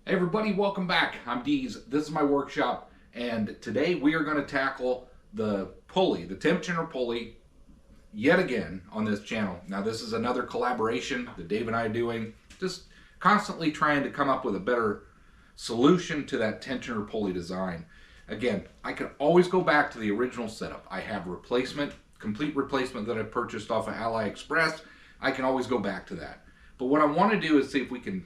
Hey everybody, welcome back. I'm Deez. This is my workshop, and today we are going to tackle the pulley, the tensioner pulley, yet again on this channel. Now, this is another collaboration that Dave and I are doing, just constantly trying to come up with a better solution to that tensioner pulley design. Again, I can always go back to the original setup. I have complete replacement that I purchased off of AliExpress. I can always go back to that. But what I want to do is see if we can,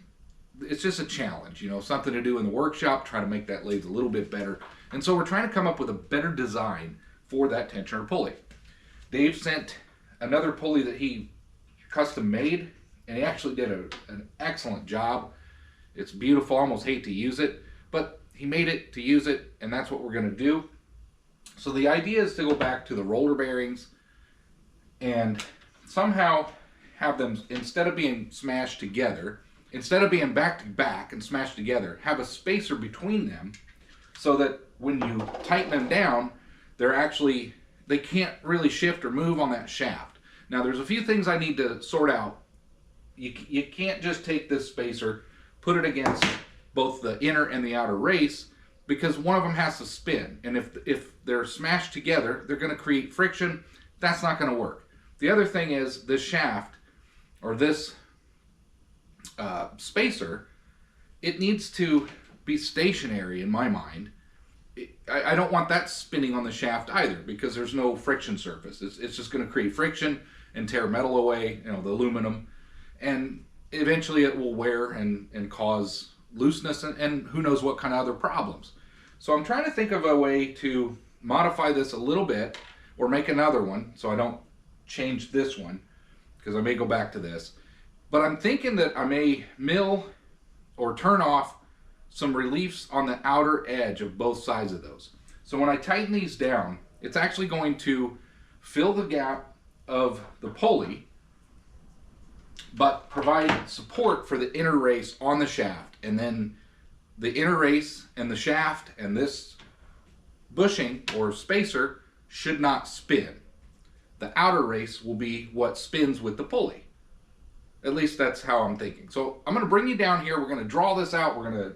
it's just a challenge, something to do in the workshop, try to make that lathe a little bit better. And so we're trying to come up with a better design for that tensioner pulley. Dave sent another pulley that he custom made, and he actually did an excellent job. It's beautiful. I almost hate to use it, but he made it to use it, and that's what we're going to do. So the idea is to go back to the roller bearings and somehow have them, instead of being smashed together, instead of being back to back and smashed together, have a spacer between them so that when you tighten them down, they can't really shift or move on that shaft. Now, there's a few things I need to sort out. You can't just take this spacer, put it against both the inner and the outer race, because one of them has to spin. And if they're smashed together, they're going to create friction. That's not going to work. The other thing is this shaft, or this spacer, it needs to be stationary in my mind. I don't want that spinning on the shaft either, because there's no friction surface. It's just going to create friction and tear metal away, the aluminum, and eventually it will wear and cause looseness and who knows what kind of other problems. So I'm trying to think of a way to modify this a little bit, or make another one so I don't change this one, because I may go back to this. But I'm thinking that I may mill or turn off some reliefs on the outer edge of both sides of those. So when I tighten these down, it's actually going to fill the gap of the pulley, but provide support for the inner race on the shaft. And then the inner race and the shaft and this bushing or spacer should not spin. The outer race will be what spins with the pulley. At least that's how I'm thinking. So I'm going to bring you down here. We're going to draw this out. We're going to,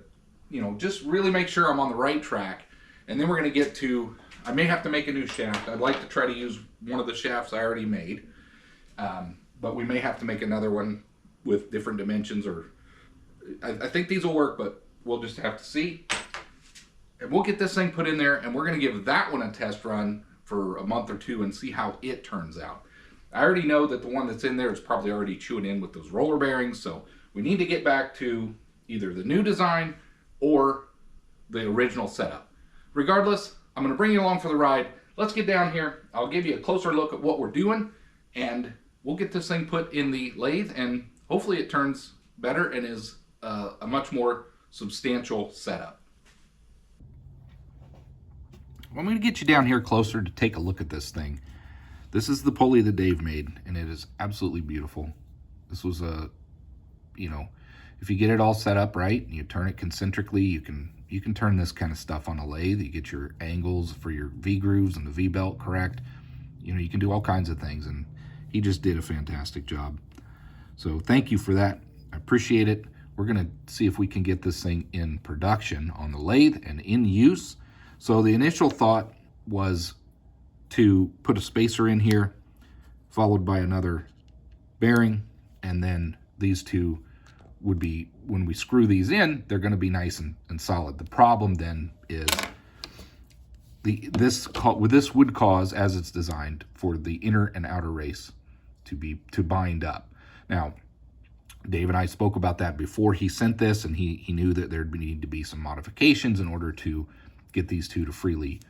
just really make sure I'm on the right track. And then we're going to get to, I may have to make a new shaft. I'd like to try to use one of the shafts I already made. But we may have to make another one with different dimensions, or I think these will work, but we'll just have to see. And we'll get this thing put in there, and we're going to give that one a test run for a month or two and see how it turns out. I already know that the one that's in there is probably already chewing in with those roller bearings, so we need to get back to either the new design or the original setup. Regardless, I'm going to bring you along for the ride. Let's get down here. I'll give you a closer look at what we're doing, and we'll get this thing put in the lathe, and hopefully it turns better and is a much more substantial setup. I'm going to get you down here closer to take a look at this thing. This is the pulley that Dave made, and it is absolutely beautiful. This was if you get it all set up right, and you turn it concentrically, you can turn this kind of stuff on a lathe. You get your angles for your V-grooves and the V-belt correct. You can do all kinds of things, and he just did a fantastic job. So thank you for that. I appreciate it. We're going to see if we can get this thing in production on the lathe and in use. So the initial thought was to put a spacer in here, followed by another bearing, and then these two would be, when we screw these in, they're going to be nice and solid. The problem then is this would cause, as it's designed, for the inner and outer race to bind up. Now, Dave and I spoke about that before he sent this, and he knew that there'd need to be some modifications in order to get these two to freely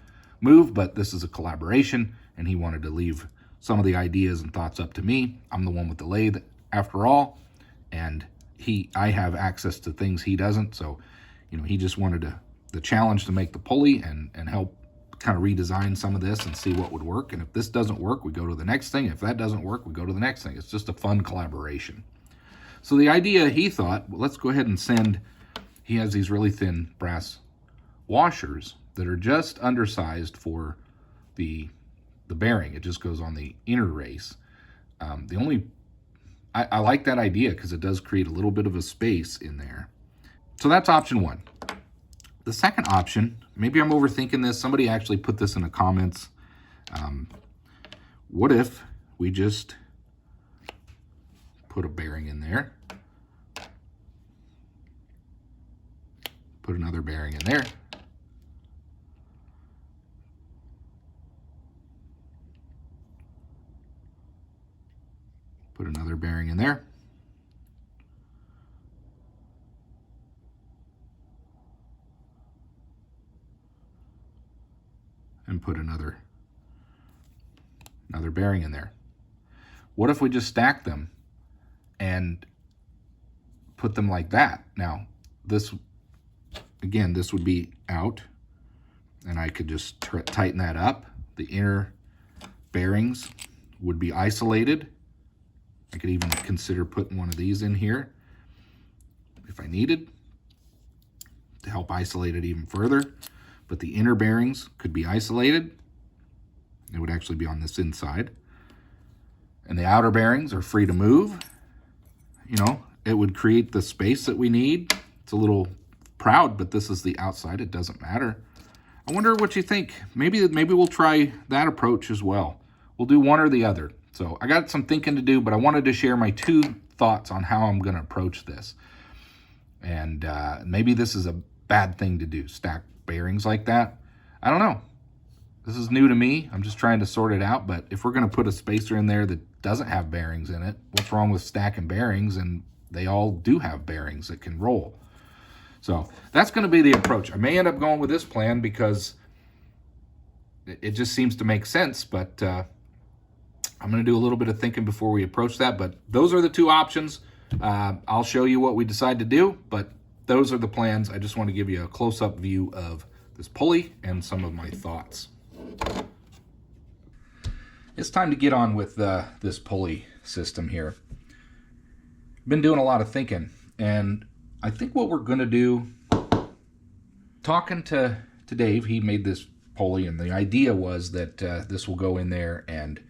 move, but this is a collaboration, and he wanted to leave some of the ideas and thoughts up to me. I'm the one with the lathe after all, and I have access to things he doesn't, so he just wanted the challenge to make the pulley and help kind of redesign some of this and see what would work. And if this doesn't work, we go to the next thing. If that doesn't work, we go to the next thing. It's just a fun collaboration. So the idea, he thought, well, let's go ahead and he has these really thin brass washers that are just undersized for the bearing. It just goes on the inner race. I like that idea because it does create a little bit of a space in there. So that's option one. The second option, maybe I'm overthinking this. Somebody actually put this in the comments. What if we just put a bearing in there, put another bearing in there, put another bearing in there, and put another bearing in there. What if we just stack them and put them like that? Now, this, again, this would be out, and I could just tighten that up. The inner bearings would be isolated. I could even consider putting one of these in here if I needed to help isolate it even further. But the inner bearings could be isolated. It would actually be on this inside. And the outer bearings are free to move. You know, it would create the space that we need. It's a little proud, but this is the outside. It doesn't matter. I wonder what you think. Maybe we'll try that approach as well. We'll do one or the other. So I got some thinking to do, but I wanted to share my 2 thoughts on how I'm going to approach this. And maybe this is a bad thing to do, stack bearings like that. I don't know. This is new to me. I'm just trying to sort it out. But if we're going to put a spacer in there that doesn't have bearings in it, what's wrong with stacking bearings? And they all do have bearings that can roll. So that's going to be the approach. I may end up going with this plan because it just seems to make sense. But I'm going to do a little bit of thinking before we approach that. But those are the 2 options. I'll show you what we decide to do. But those are the plans. I just want to give you a close-up view of this pulley and some of my thoughts. It's time to get on with this pulley system here. Been doing a lot of thinking, and I think what we're going to do, talking to Dave, he made this pulley, and the idea was that this will go in there and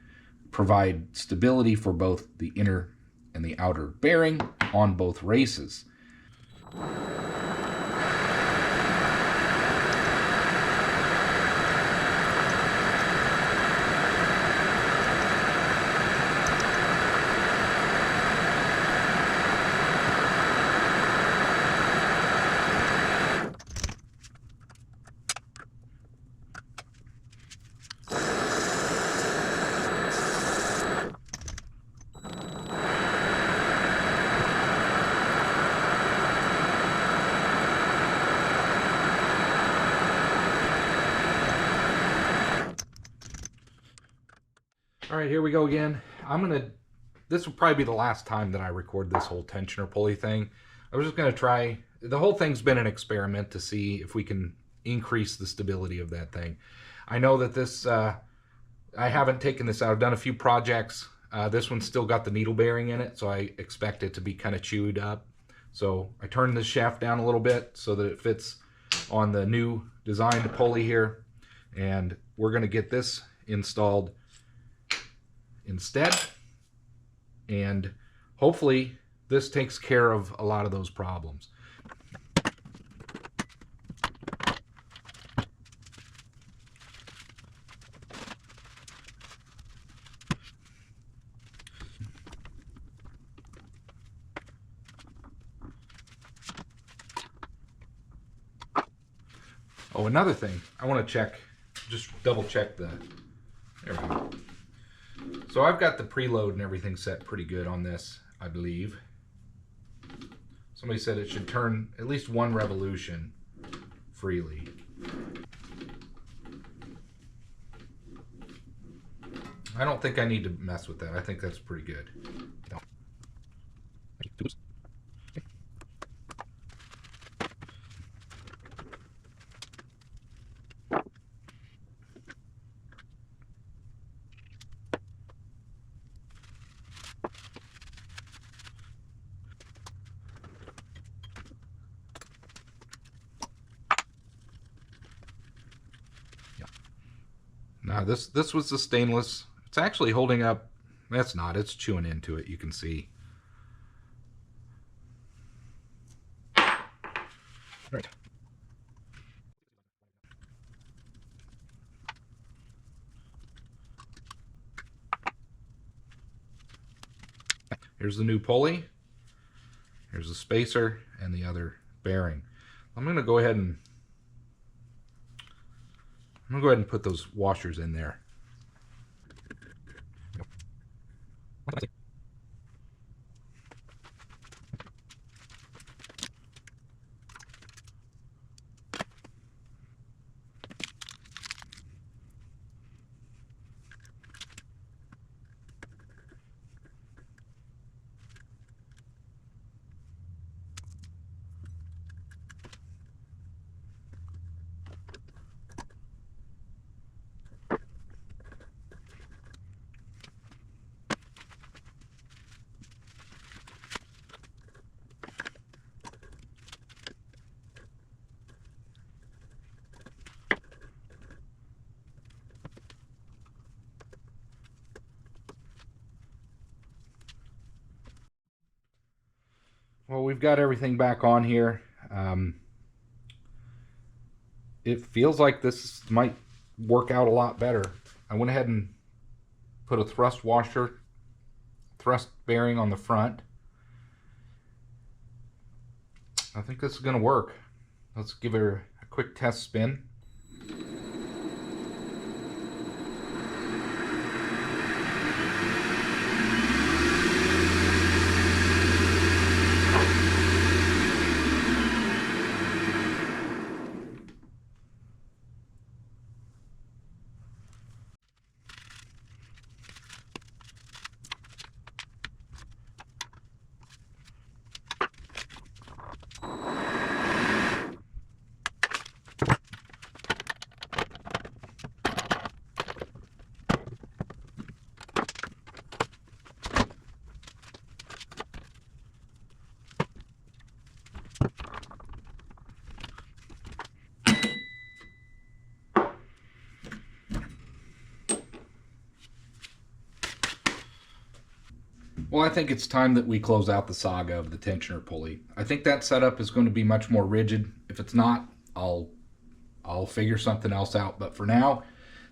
provide stability for both the inner and the outer bearing on both races. All right, here we go again. This will probably be the last time that I record this whole tensioner pulley thing. I was just gonna try, the whole thing's been an experiment to see if we can increase the stability of that thing. I know that this, I haven't taken this out. I've done a few projects. This one's still got the needle bearing in it, so I expect it to be kind of chewed up. So I turned this shaft down a little bit so that it fits on the new designed pulley here. And we're gonna get this installed instead, and hopefully this takes care of a lot of those problems. Oh, another thing I want to check, just double check there we go. So I've got the preload and everything set pretty good on this, I believe. Somebody said it should turn at least 1 revolution freely. I don't think I need to mess with that. I think that's pretty good. No. Now this was the stainless. It's actually holding up. That's not. It's chewing into it. You can see. Right. Here's the new pulley. Here's the spacer and the other bearing. I'm going to go ahead and put those washers in there. Well, we've got everything back on here. It feels like this might work out a lot better. I went ahead and put a thrust bearing on the front. I think this is going to work. Let's give it a quick test spin. Well, I think it's time that we close out the saga of the tensioner pulley. I think that setup is going to be much more rigid. If it's not, I'll figure something else out. But for now,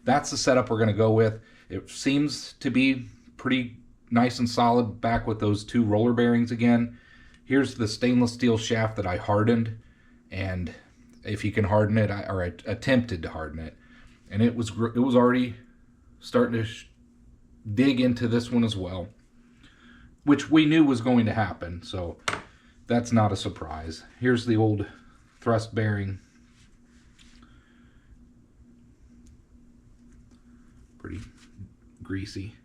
that's the setup we're going to go with. It seems to be pretty nice and solid back with those two roller bearings again. Here's the stainless steel shaft that I hardened, and if you can harden it, I attempted to harden it, and it was already starting to dig into this one as well, which we knew was going to happen, so that's not a surprise. Here's the old thrust bearing. Pretty greasy.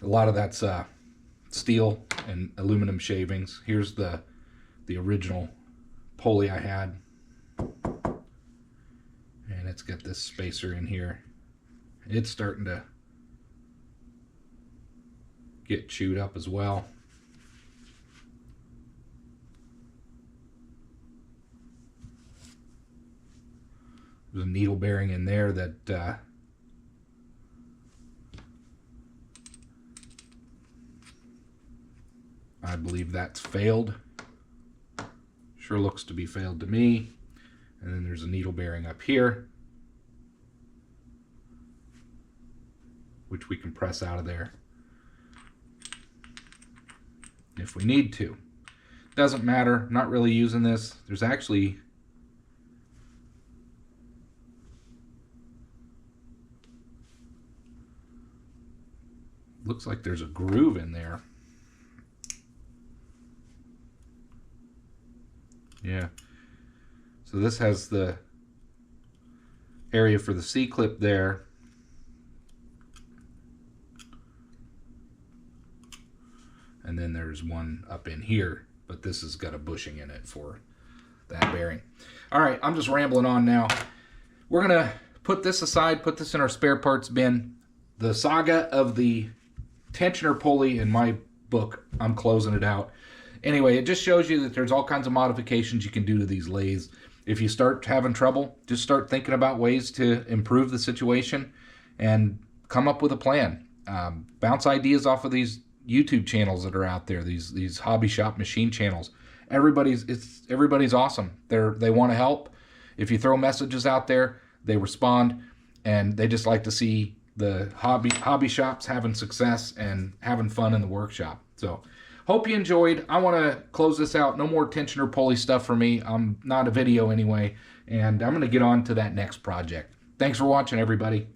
A lot of that's steel and aluminum shavings. Here's the original pulley I had. And it's got this spacer in here. It's starting to get chewed up as well. There's a needle bearing in there that I believe that's failed. Sure looks to be failed to me. And then there's a needle bearing up here, which we can press out of there if we need to. Doesn't matter, not really using this. There's actually looks like there's a groove in there. Yeah. So this has the area for the C-clip there. And then there's one up in here, but this has got a bushing in it for that bearing. All right, I'm just rambling on now. We're gonna put this aside, put this in our spare parts bin. The saga of the tensioner pulley in my book, I'm closing it out. Anyway, it just shows you that there's all kinds of modifications you can do to these lathes. If you start having trouble, just start thinking about ways to improve the situation and come up with a plan. Bounce ideas off of these YouTube channels that are out there, these hobby shop machine channels, everybody's awesome. They want to help. If you throw messages out there, they respond, and they just like to see the hobby shops having success and having fun in the workshop. So hope you enjoyed. I want to close this out. No more tensioner pulley stuff for me. I'm not a video anyway, and I'm going to get on to that next project. Thanks for watching, everybody.